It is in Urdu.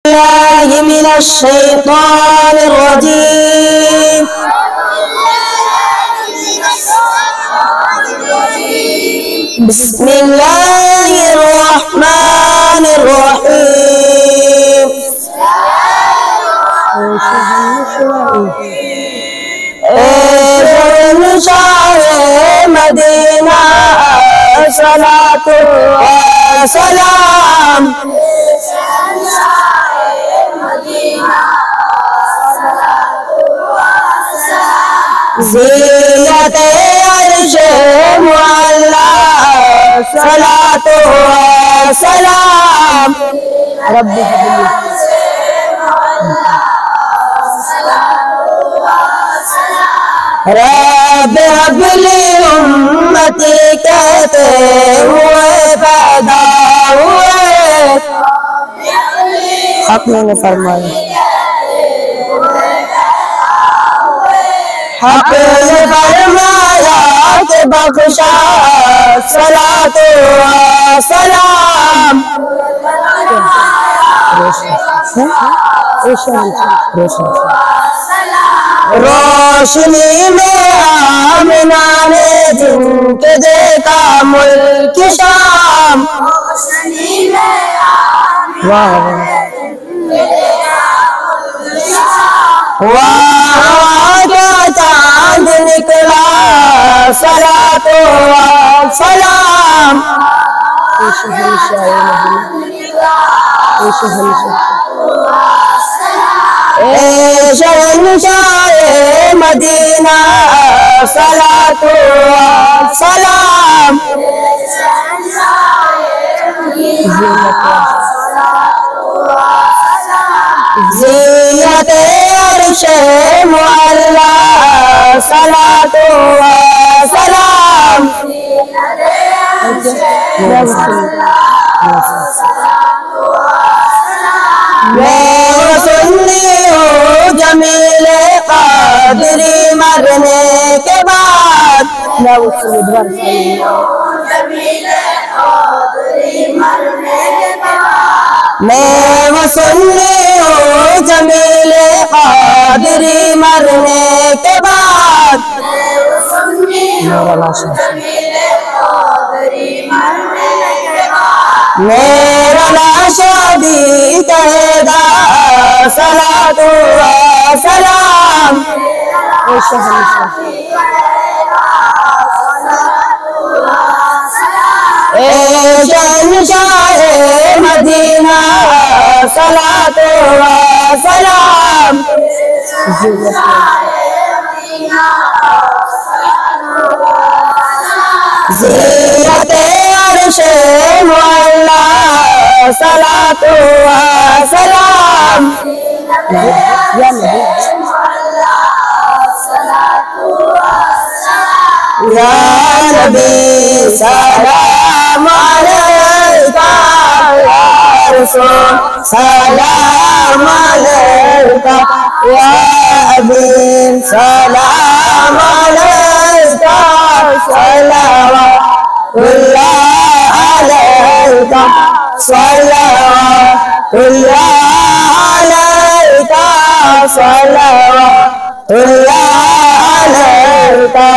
بالله من الشيطان الرجيم. بسم الله الرحمن الرحيم. شهر مدینہ صلاۃ و سلام. زینت عرش معلا صلاۃ و سلام. رب رب هب لی امتی کہتے ہوئے پیدا ہوئے. حق نے فرمایا حق نے فرمایا کہ بخشا صلاۃ و سلام. روشنی میں آمنہ نے جن کے دیکھا ملک شام. وہاں کا چاند نکلا صلاۃ و سلام. اے شہنشاہ مدینہ صلاۃ و سلام. زینت عرش معلا صلاۃ و سلام. میں سنی ہوں جمیل قادری مرنے کے بعد. میں سنی ہوں جمیل قادری مرنے کے بعد. میرا لاشا بھی کہے گا صلاۃ و سلام. اے شہنشاہ مدینہ صلاۃ و سلام. زینت عرش معلا صلاۃ و سلام. یا نبی سلام علیکہ یا رسول سلام علیکہ یا حبیب سلام علیکہ صلوات اللہ علیکہ صلوات اللہ علیکہ صلوات اللہ علیکہ.